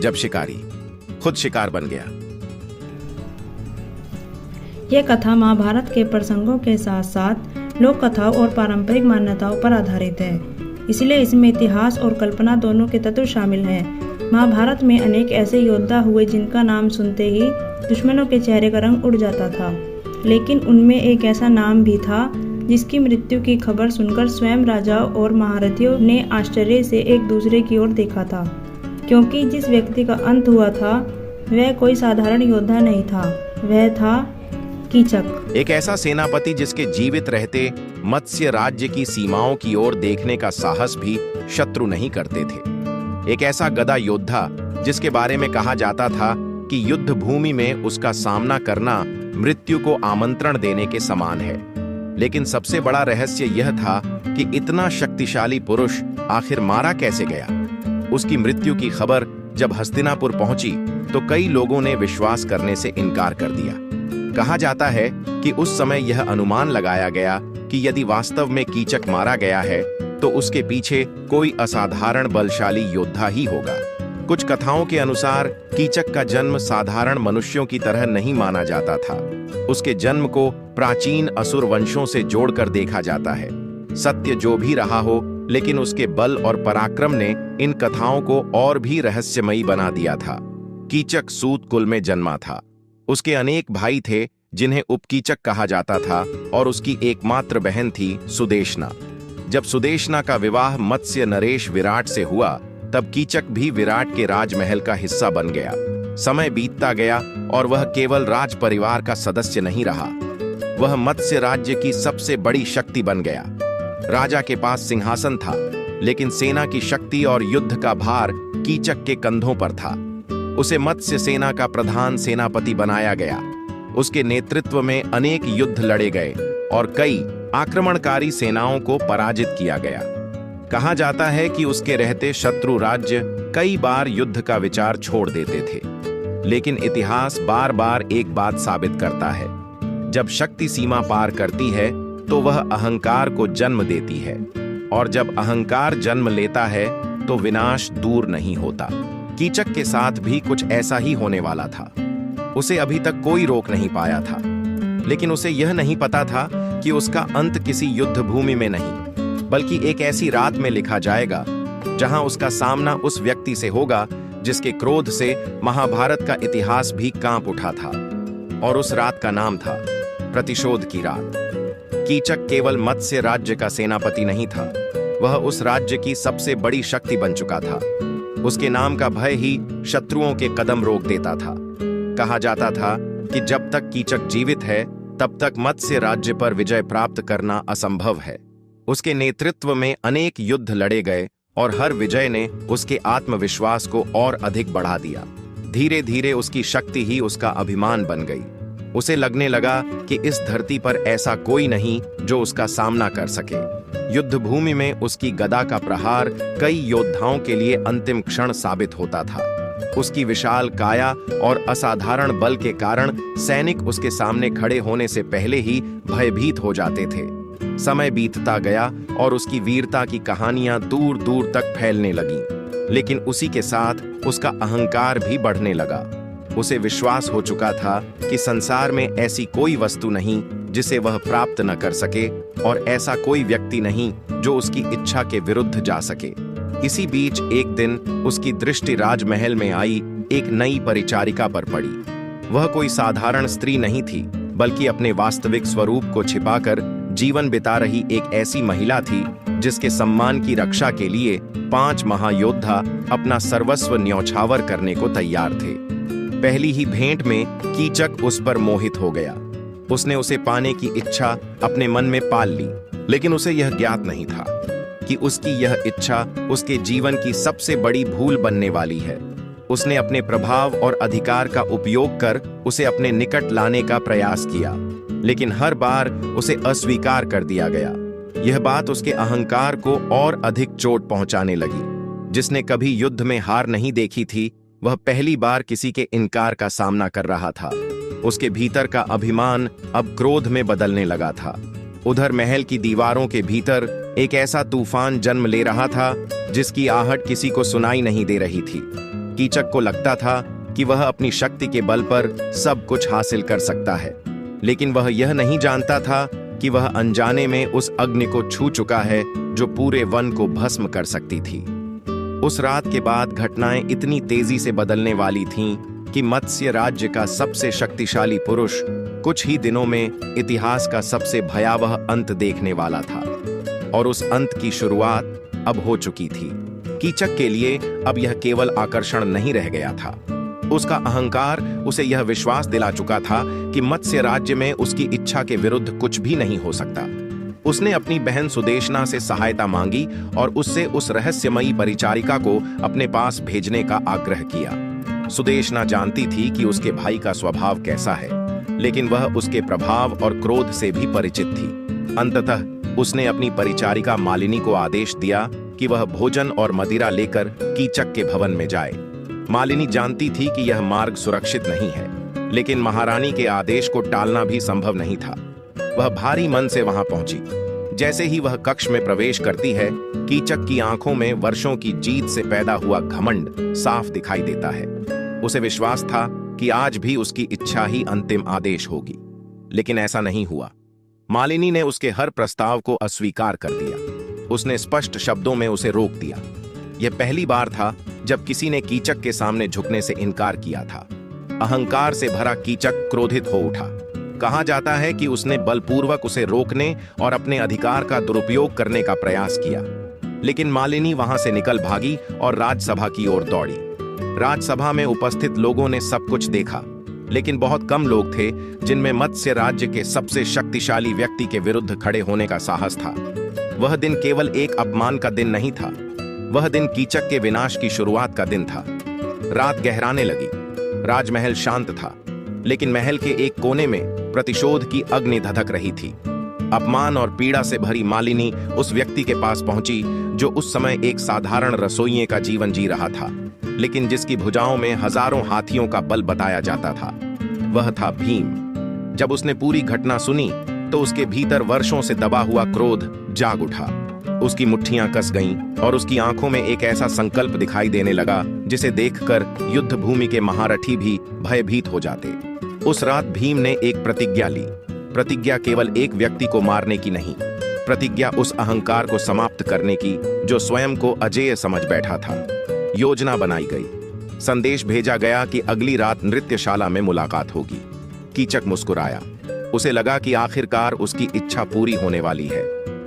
जब शिकारी खुद शिकार बन गया। यह कथा महाभारत के प्रसंगों के साथ साथ लोक कथाओं और पारंपरिक मान्यताओं पर आधारित है, इसलिए इसमें इतिहास और कल्पना दोनों के तत्व शामिल हैं। महाभारत में अनेक ऐसे योद्धा हुए जिनका नाम सुनते ही दुश्मनों के चेहरे का रंग उड़ जाता था, लेकिन उनमें एक ऐसा नाम भी था जिसकी मृत्यु की खबर सुनकर स्वयं राजाओं और महारथियों ने आश्चर्य से एक दूसरे की ओर देखा था, क्योंकि जिस व्यक्ति का अंत हुआ था वह कोई साधारण योद्धा नहीं था, वह था कीचक। एक ऐसा सेनापति जिसके जीवित रहते मत्स्य राज्य की सीमाओं की ओर देखने का साहस भी शत्रु नहीं करते थे। एक ऐसा गदा योद्धा जिसके बारे में कहा जाता था कि युद्ध भूमि में उसका सामना करना मृत्यु को आमंत्रण देने के समान है। लेकिन सबसे बड़ा रहस्य यह था कि इतना शक्तिशाली पुरुष आखिर मारा कैसे गया। उसकी मृत्यु की खबर जब हस्तिनापुर पहुंची तो कई लोगों ने विश्वास करने से इनकार कर दिया। कहा जाता है कि उस समय यह अनुमान लगाया गया कि यदि वास्तव में कीचक मारा गया है तो उसके पीछे कोई असाधारण बलशाली योद्धा ही होगा। कुछ कथाओं के अनुसार कीचक का जन्म साधारण मनुष्यों की तरह नहीं माना जाता था। उसके जन्म को प्राचीन असुर वंशों से जोड़कर देखा जाता है। सत्य जो भी रहा हो, लेकिन उसके बल और पराक्रम ने इन कथाओं को और भी रहस्यमयी बना दिया था। कीचक सूत कुल में जन्मा था। उसके अनेक भाई थे जिन्हें उपकीचक कहा जाता था और उसकी एकमात्र बहन थी सुदेशना। जब सुदेशना का विवाह मत्स्य नरेश विराट से हुआ तब कीचक भी विराट के राजमहल का हिस्सा बन गया। समय बीतता गया और वह केवल राज परिवार का सदस्य नहीं रहा, वह मत्स्य राज्य की सबसे बड़ी शक्ति बन गया। राजा के पास सिंहासन था, लेकिन सेना की शक्ति और युद्ध का भार कीचक के कंधों पर था। उसे मत्स्य सेना का प्रधान सेनापति बनाया गया। उसके नेतृत्व में अनेक युद्ध लड़े गए और कई आक्रमणकारी सेनाओं को पराजित किया गया। कहा जाता है कि उसके रहते शत्रु राज्य कई बार युद्ध का विचार छोड़ देते थे, लेकिन इतिहास बार बार एक बात साबित करता है, जब शक्ति सीमा पार करती है तो वह अहंकार को जन्म देती है, और जब अहंकार जन्म लेता है तो विनाश दूर नहीं होता। कीचक के साथ भी कुछ ऐसा ही होने वाला था। उसे अभी तक कोई रोक नहीं पाया था, लेकिन उसे यह नहीं पता था कि उसका अंत किसी युद्ध भूमि में नहीं, बल्कि एक ऐसी रात में लिखा जाएगा जहां उसका सामना उस व्यक्ति से होगा जिसके क्रोध से महाभारत का इतिहास भी कांप उठा था। और उस रात का नाम था प्रतिशोध की रात। कीचक केवल मत्स्य राज्य का सेनापति नहीं था, वह उस राज्य की सबसे बड़ी शक्ति बन चुका था। उसके नाम का भय ही शत्रुओं के कदम रोक देता था। कहा जाता था कि जब तक कीचक जीवित है तब तक मत्स्य राज्य पर विजय प्राप्त करना असंभव है। उसके नेतृत्व में अनेक युद्ध लड़े गए और हर विजय ने उसके आत्मविश्वास को और अधिक बढ़ा दिया। धीरे धीरे उसकी शक्ति ही उसका अभिमान बन गई। उसे लगने लगा कि इस धरती पर ऐसा कोई नहीं जो उसका सामना कर सके। युद्ध भूमि में उसकी गदा का प्रहार कई योद्धाओं के लिए अंतिम क्षण साबित होता था। उसकी विशाल काया और असाधारण बल के कारण सैनिक उसके सामने खड़े होने से पहले ही भयभीत हो जाते थे। समय बीतता गया और उसकी वीरता की कहानियां दूर दूर तक फैलने लगीं, लेकिन उसी के साथ उसका अहंकार भी बढ़ने लगा। उसे विश्वास हो चुका था कि संसार में ऐसी कोई वस्तु नहीं जिसे वह प्राप्त न कर सके, और ऐसा कोई व्यक्ति नहीं जो उसकी इच्छा के विरुद्ध जा सके। इसी बीच एक दिन उसकी दृष्टि राजमहल में आई एक नई परिचारिका पर पड़ी। वह कोई साधारण स्त्री नहीं थी, बल्कि अपने वास्तविक स्वरूप को छिपाकर जीवन बिता रही एक ऐसी महिला थी जिसके सम्मान की रक्षा के लिए 5 महायोद्धा अपना सर्वस्व न्यौछावर करने को तैयार थे। पहली ही भेंट में कीचक उस पर मोहित हो गया। उसने उसे पाने की इच्छा अपने मन में पाल ली, लेकिन उसे यह ज्ञात नहीं था कि उसकी यह इच्छा उसके जीवन की सबसे बड़ी भूल बनने वाली है। उसने अपने प्रभाव और अधिकार का उपयोग कर उसे अपने निकट लाने का प्रयास किया, लेकिन हर बार उसे अस्वीकार कर दिया गया। यह बात उसके अहंकार को और अधिक चोट पहुंचाने लगी। जिसने कभी युद्ध में हार नहीं देखी थी, वह पहली बार किसी के इनकार का सामना कर रहा था। उसके भीतर का अभिमान अब क्रोध में बदलने लगा था। उधर महल की दीवारों के भीतर एक ऐसा तूफान जन्म ले रहा था जिसकी आहट किसी को सुनाई नहीं दे रही थी। कीचक को लगता था कि वह अपनी शक्ति के बल पर सब कुछ हासिल कर सकता है, लेकिन वह यह नहीं जानता था कि वह अनजाने में उस अग्नि को छू चुका है जो पूरे वन को भस्म कर सकती थी। उस रात के बाद घटनाएं इतनी तेजी से बदलने वाली थीं कि मत्स्य राज्य का सबसे शक्तिशाली पुरुष कुछ ही दिनों में इतिहास का सबसे भयावह अंत देखने वाला था। और उस अंत की शुरुआत अब हो चुकी थी। कीचक के लिए अब यह केवल आकर्षण नहीं रह गया था। उसका अहंकार उसे यह विश्वास दिला चुका था कि मत्स्य राज्य में उसकी इच्छा के विरुद्ध कुछ भी नहीं हो सकता। उसने अपनी बहन सुदेशना से सहायता मांगी और उससे उस रहस्यमयी परिचारिका को अपने पास भेजने का आग्रह किया। सुदेशना जानती थी कि उसके भाई का स्वभाव कैसा है, लेकिन वह उसके प्रभाव और क्रोध से भी परिचित थी। अंततः उसने अपनी परिचारिका मालिनी को आदेश दिया कि वह भोजन और मदिरा लेकर कीचक के भवन में जाए। मालिनी जानती थी कि यह मार्ग सुरक्षित नहीं है, लेकिन महारानी के आदेश को टालना भी संभव नहीं था। वह भारी मन से वहां पहुंची। जैसे ही वह कक्ष में प्रवेश करती है, कीचक की आंखों में वर्षों की जीत से पैदा हुआ घमंड साफ दिखाई देता है। उसे विश्वास था कि आज भी उसकी इच्छा ही अंतिम आदेश होगी, लेकिन ऐसा नहीं हुआ। मालिनी ने उसके हर प्रस्ताव को अस्वीकार कर दिया। उसने स्पष्ट शब्दों में उसे रोक दिया। यह पहली बार था जब किसी ने कीचक के सामने झुकने से इनकार किया था। अहंकार से भरा कीचक क्रोधित हो उठा। कहा जाता है कि उसने बलपूर्वक उसे रोकने और अपने अधिकार का दुरुपयोग करने का प्रयास किया, लेकिन मालिनी वहां से निकल भागी और राजसभा की ओर दौड़ी। राजसभा में उपस्थित लोगों ने सब कुछ देखा, लेकिन बहुत कम लोग थे जिनमें मत्स्य राज्य के सबसे शक्तिशाली व्यक्ति के विरुद्ध खड़े होने का साहस था। वह दिन केवल एक अपमान का दिन नहीं था, वह दिन कीचक के विनाश की शुरुआत का दिन था। रात गहराने लगी। राजमहल शांत था, लेकिन महल के एक कोने में प्रतिशोध की अग्नि धधक रही थी। अपमान और पीड़ा से भरी मालिनी उस व्यक्ति के पास पहुंची जो उस समय एक साधारण रसोइये का जीवन जी रहा था, लेकिन जिसकी भुजाओं में हजारों हाथियों का बल बताया जाता था। वह था भीम। जब उसने पूरी घटना सुनी तो उसके भीतर वर्षों से दबा हुआ क्रोध जाग उठा। उसकी मुट्ठियां कस गईं और उसकी आंखों में एक ऐसा संकल्प दिखाई देने लगा जिसे देखकर युद्ध भूमि के महारथी भी भयभीत हो जाते। उस रात भीम ने एक प्रतिज्ञा ली। प्रतिज्ञा केवल एक व्यक्ति को मारने की नहीं, प्रतिज्ञा उस अहंकार को समाप्त करने की जो स्वयं को अजेय समझ बैठा था। योजना बनाई गई। संदेश भेजा गया कि अगली रात नृत्यशाला में मुलाकात होगी। कीचक मुस्कुराया। उसे लगा कि आखिरकार उसकी इच्छा पूरी होने वाली है।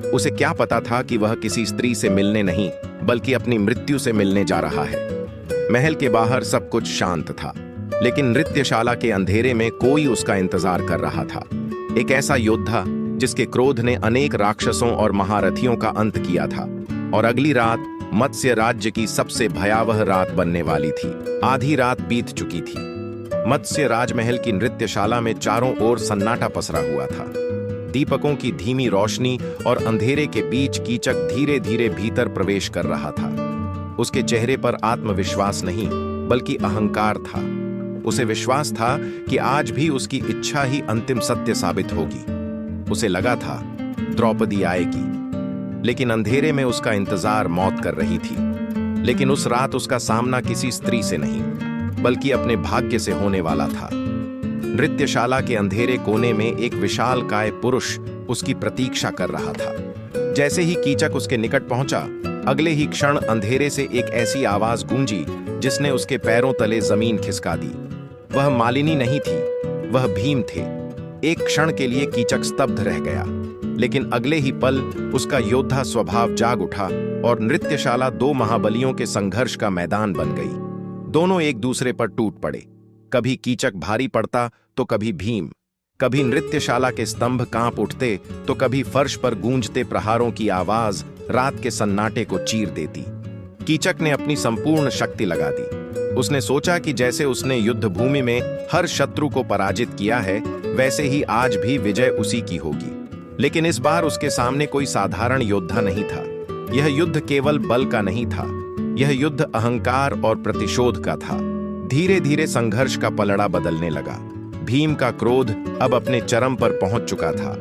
उसे क्या पता था कि वह किसी स्त्री से मिलने नहीं, बल्कि अपनी मृत्यु से मिलने जा रहा है। महल के बाहर सब कुछ शांत था, लेकिन नृत्यशाला के अंधेरे में कोई उसका इंतजार कर रहा था। एक ऐसा योद्धा जिसके क्रोध ने अनेक राक्षसों और महारथियों का अंत किया था। और अगली रात मत्स्य राज्य की सबसे भयावह रात बनने वाली थी। आधी रात बीत चुकी थी। मत्स्य राजमहल की नृत्यशाला में चारों ओर सन्नाटा पसरा हुआ था। दीपकों की धीमी रोशनी और अंधेरे के बीच कीचक धीरे धीरे भीतर प्रवेश कर रहा था। उसके चेहरे पर आत्मविश्वास नहीं, बल्कि अहंकार था। उसे विश्वास था कि आज भी उसकी इच्छा ही अंतिम सत्य साबित होगी। उसे लगा था द्रौपदी आएगी, लेकिन अंधेरे में उसका इंतजार मौत कर रही थी। लेकिन उस रात उसका सामना किसी स्त्री से नहीं, बल्कि अपने भाग्य से होने वाला था। नृत्यशाला के अंधेरे कोने में एक विशालकाय पुरुष उसकी प्रतीक्षा कर रहा था। जैसे ही कीचक उसके निकट पहुंचा, अगले ही क्षण अंधेरे से एक ऐसी आवाज गूंजी जिसने उसके पैरों तले जमीन खिसका दी। वह मालिनी नहीं थी, वह भीम थे। एक क्षण के लिए कीचक स्तब्ध रह गया, लेकिन अगले ही पल उसका योद्धा स्वभाव जाग उठा और नृत्यशाला दो महाबलियों के संघर्ष का मैदान बन गई। दोनों एक दूसरे पर टूट पड़े। कभी कीचक भारी पड़ता तो कभी भीम। कभी नृत्यशाला के स्तंभ कांप उठते तो कभी फर्श पर गूंजते प्रहारों की आवाज रात के सन्नाटे को चीर देती। कीचक ने अपनी संपूर्ण शक्ति लगा दी। उसने सोचा कि जैसे उसने युद्ध भूमि में हर शत्रु को पराजित किया है, वैसे ही आज भी विजय उसी की होगी। लेकिन इस बार उसके सामने कोई साधारण योद्धा नहीं था। यह युद्ध केवल बल का नहीं था, यह युद्ध अहंकार और प्रतिशोध का था। धीरे धीरे संघर्ष का पलड़ा बदलने लगा। भीम का क्रोध अब अपने चरम पर पहुंच चुका था।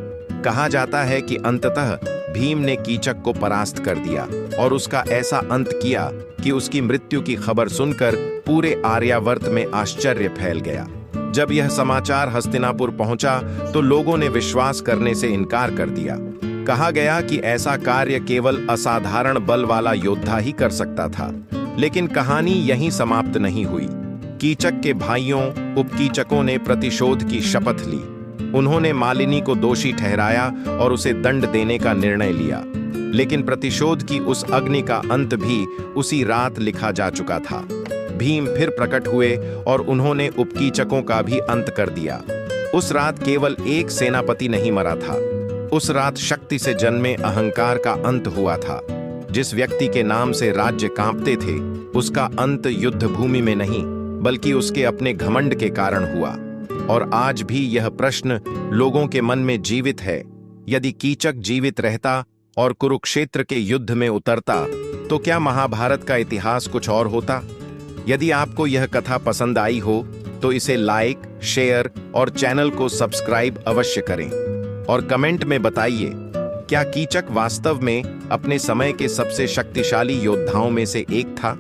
कहा जाता है कि अंततः भीम ने कीचक को परास्त कर दिया और उसका ऐसा अंत किया कि उसकी मृत्यु की खबर सुनकर पूरे आर्यावर्त में आश्चर्य फैल गया। जब यह समाचार हस्तिनापुर पहुंचा तो लोगों ने विश्वास करने से इनकार कर दिया। कहा गया कि ऐसा कार्य केवल असाधारण बल वाला योद्धा ही कर सकता था। लेकिन कहानी यहीं समाप्त नहीं हुई। कीचक के भाइयों उपकीचकों ने प्रतिशोध की शपथ ली। उन्होंने मालिनी को दोषी ठहराया और उसे दंड देने का निर्णय लिया। लेकिन प्रतिशोध की उस अग्नि का अंत भी उसी रात लिखा जा चुका था। भीम फिर प्रकट हुए और उन्होंने उपकीचकों का भी अंत कर दिया। उस रात केवल एक सेनापति नहीं मरा था, उस रात शक्ति से जन्मे अहंकार का अंत हुआ था। जिस व्यक्ति के नाम से राज्य कांपते थे, उसका अंत युद्ध भूमि में नहीं बल्कि उसके अपने घमंड के कारण हुआ। और आज भी यह प्रश्न लोगों के मन में जीवित है। यदि कीचक जीवित रहता और कुरुक्षेत्र के युद्ध में उतरता तो क्या महाभारत का इतिहास कुछ और होता? यदि आपको यह कथा पसंद आई हो तो इसे लाइक, शेयर और चैनल को सब्सक्राइब अवश्य करें और कमेंट में बताइए, क्या कीचक वास्तव में अपने समय के सबसे शक्तिशाली योद्धाओं में से एक था?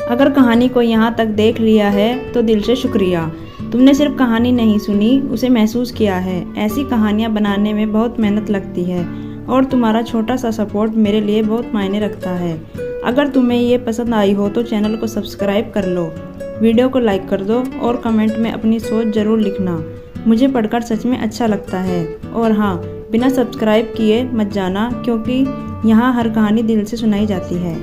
अगर कहानी को यहाँ तक देख लिया है तो दिल से शुक्रिया। तुमने सिर्फ कहानी नहीं सुनी, उसे महसूस किया है। ऐसी कहानियाँ बनाने में बहुत मेहनत लगती है और तुम्हारा छोटा सा सपोर्ट मेरे लिए बहुत मायने रखता है। अगर तुम्हें ये पसंद आई हो तो चैनल को सब्सक्राइब कर लो, वीडियो को लाइक कर दो और कमेंट में अपनी सोच ज़रूर लिखना। मुझे पढ़कर सच में अच्छा लगता है। और हाँ, बिना सब्सक्राइब किए मत जाना, क्योंकि यहाँ हर कहानी दिल से सुनाई जाती है।